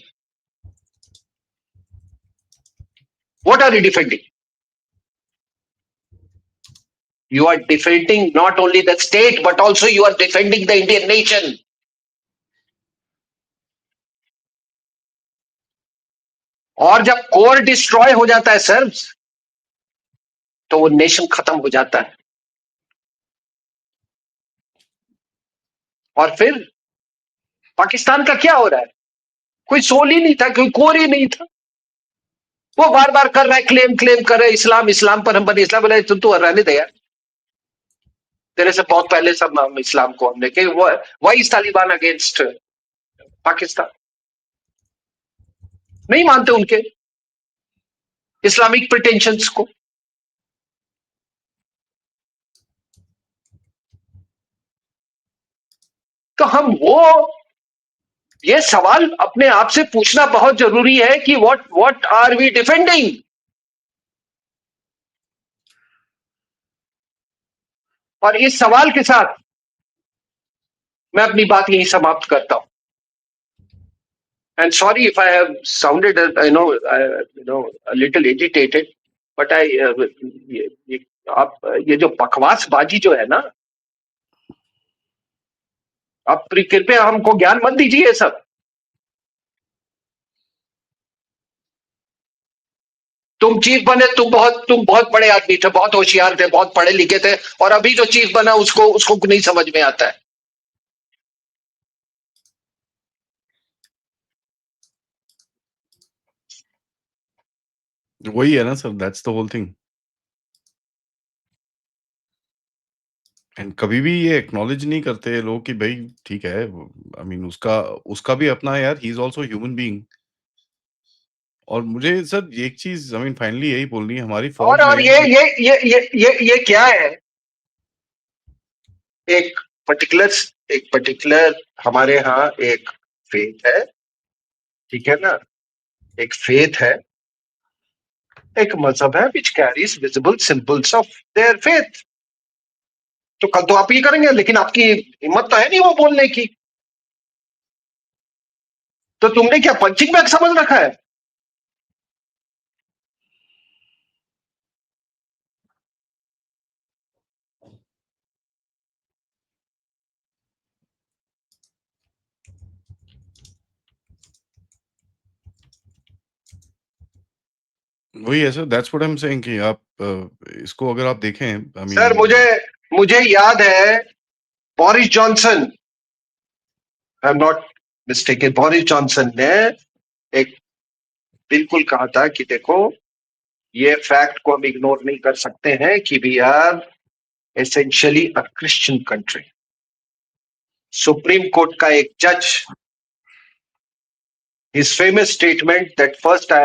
What are you defending? You are defending not only the state but also you are defending the Indian nation. और जब कोर डिस्ट्रॉय हो जाता है सर, तो वो नेशन खत्म हो जाता है। और फिर पाकिस्तान का क्या हो रहा है? कोई सोल ही नहीं था, कोई कोर ही नहीं था। वो बार बार कर रहा है, क्लेम क्लेम कर रहा है, इस्लाम इस्लाम पर हम बने इस्लाम। बोले तू रहने दे यार, तेरे से बहुत पहले सब हम इस्लाम को हमने के why is Taliban against Pakistan? नहीं मानते उनके इस्लामिक प्रिटेंशंस को। तो हम वो ये सवाल अपने आप से पूछना बहुत जरूरी है कि व्हाट आर वी डिफेंडिंग। और इस सवाल के साथ मैं अपनी बात यही समाप्त करता हूं। And sorry if I have sounded a little agitated, but I ये, आप ये जो बकवासबाजी जो है ना, आप कृपया हमको ज्ञान मत दीजिए ये सब। तुम चीफ बने, तुम बहुत बड़े आदमी थे, बहुत होशियार थे, बहुत पढ़े लिखे थे, और अभी जो चीफ बना उसको उसको नहीं समझ में आता है। वही है ना sir, that's the whole thing. And कभी भी ये एक्नॉलेज नहीं करते लोग कि भाई ठीक है, आई मीन उसका उसका भी अपना है यार, he is also human being. और मुझे सर ये एक चीज आई मीन फाइनली यही बोलनी है, हमारी फौज और में ये क्या है? एक पर्टिकुलर एक पर्टिकुलर हमारे यहाँ एक फेथ है, ठीक है ना? एक फेथ है, एक मजहब है which carries visible symbols of their faith. तो कल तो आप ये करेंगे, लेकिन आपकी हिम्मत तो है नहीं वो बोलने की। तो तुमने क्या पंचिंग बैग समझ रखा है? वही है sir, that's what I am saying कि आप इसको अगर आप देखें आई सर मीन। मुझे मुझे याद है, Boris Johnson, I am not mistaken, Boris Johnson ने एक बिल्कुल कहा था कि देखो, ये फैक्ट को हम इग्नोर नहीं कर सकते हैं कि we are essentially a Christian country. Supreme court का एक जज, his famous statement that first I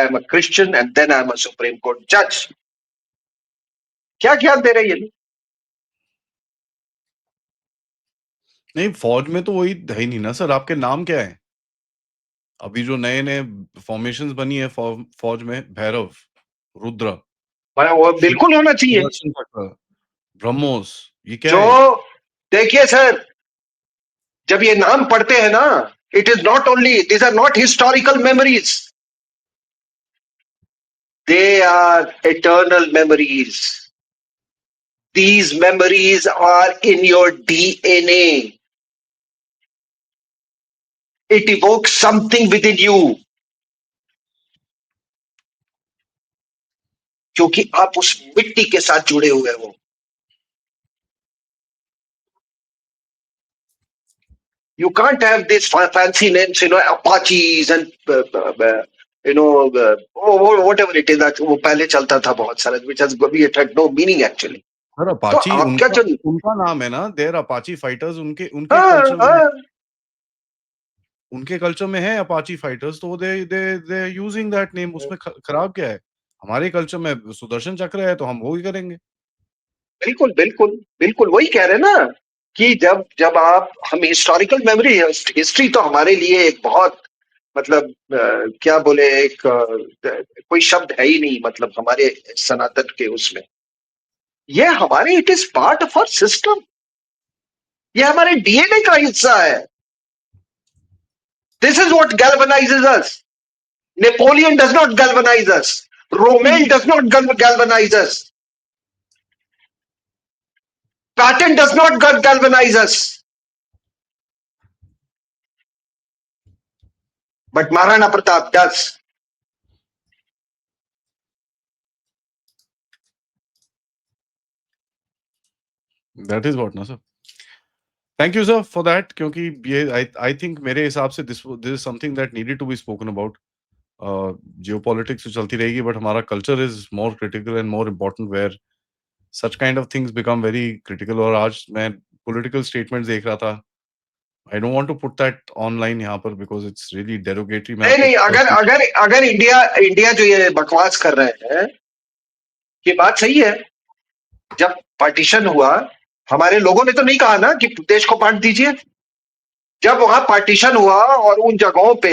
am a Christian and then I am a Supreme Court judge। क्या ज्ञान दे रहे हैं ये लोग? नहीं, फौज में तो वही है ही नहीं ना सर। आपके नाम क्या है? अभी जो नए नए फॉर्मेशंस बनी है फौज में, भैरव, रुद्र, वो शिव, बिल्कुल होना चाहिए। सुदर्शन चक्र, ब्रह्मोस, ये क्या जो है? देखिए सर, जब ये नाम पढ़ते हैं ना, it is not only, these are not historical memories, they are eternal memories. These memories are in your DNA. It evokes something within you, क्योंकि आप उस मिट्टी के साथ जुड़े हुए हो। You can't have these fancy names, Apaches and whatever it is that वो पहले चलता था बहुत सारा, which has had no meaning actually। Sir तो अपाची आपका उनका जो, उनका नाम है ना, देयर अपाची फाइटर्स, उनके उनके हाँ कल्चर में, हाँ, उनके कल्चर में है अपाची फाइटर्स, तो दे यूजिंग दैट नेम। उसमें खराब क्या है? हमारे कल्चर में सुदर्शन चक्र है तो हम वो ही करेंगे। बिल्कुल बिल्कुल बिल्कुल वही कह रहे हैं ना कि जब जब आप, हम हिस्टोरिकल मेमोरी, हिस्ट्री तो हमारे लिए एक बहुत, मतलब क्या बोले, एक कोई शब्द है ही नहीं, मतलब हमारे सनातन के उसमें ये हमारे, it is part of our system, ये हमारे डीएनए का हिस्सा है। This is what galvanises us. Napoleon does not galvanise us, Rommel does not galvanise us, Patton does not galvanise us, but Maharana Pratap does. That is what ना sir. Thank you sir for that, क्योंकि ये I think मेरे हिसाब से this this is something that needed to be spoken about. Geopolitics तो चलती रहेगी, but हमारा culture is more critical and more important, where such kind of things become very critical. और आज मैं पॉलिटिकल स्टेटमेंट्स देख रहा था। I don't want to put that online यहाँ पर बिकॉज़ इट्स रियली डेरोगेटरी। मैं नहीं आपको नहीं, अगर अगर अगर इंडिया इंडिया जो ये बकवास कर रहे हैं, ये बात सही है। जब पार्टीशन हुआ, हमारे लोगों ने तो नहीं कहा ना कि देश को बांट दीजिए। जब वहां पार्टीशन हुआ और उन जगहों पे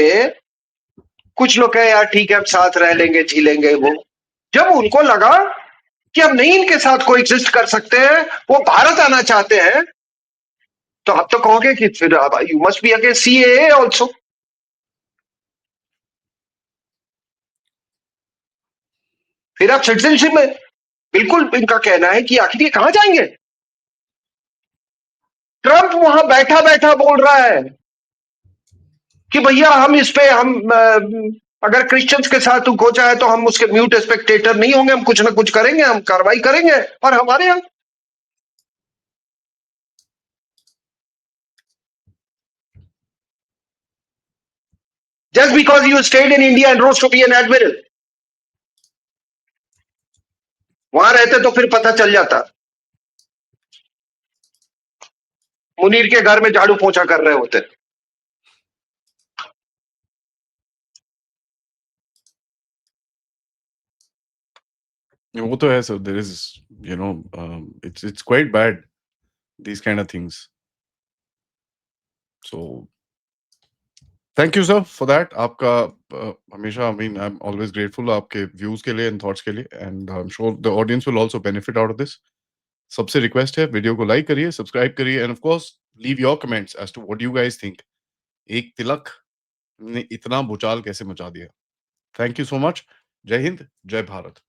कुछ लोग कहे यार ठीक है हम साथ रह लेंगे जी लेंगे, वो जब उनको लगा कि हम नहीं इनके साथ को एग्जिस्ट कर सकते हैं, वो भारत आना चाहते हैं, तो आप तो कहोगे कि फिर you must be against CAA also. फिर आप सिटीजनशिप में बिल्कुल इनका कहना है कि आखिर ये कहां जाएंगे। ट्रंप वहां बैठा बैठा बोल रहा है कि भैया हम इस पे हम अगर क्रिश्चियंस के साथ हो जाए तो हम उसके म्यूट स्पेक्टेटर नहीं होंगे, हम कुछ ना कुछ करेंगे, हम कार्रवाई करेंगे। और हमारे यहाँ just because you stayed in India and rose to be an admiral, वहां रहते तो फिर पता चल जाता। मुनीर के घर में झाड़ू पोछा कर रहे होते। वो तो है sir, there is you know it's quite bad these kind of things. So thank you sir for that. आपका हमेशा, I mean, I am always grateful आपके व्यूज के लिए एंड थॉट्स के लिए, and I am sure the audience will also benefit out of this. सबसे request है, video को लाइक करिए, सब्सक्राइब करिए, and of course leave your comments as to what you guys think. एक तिलक ने इतना भूचाल कैसे मचा दिया। Thank you so much. जय हिंद, जय भारत।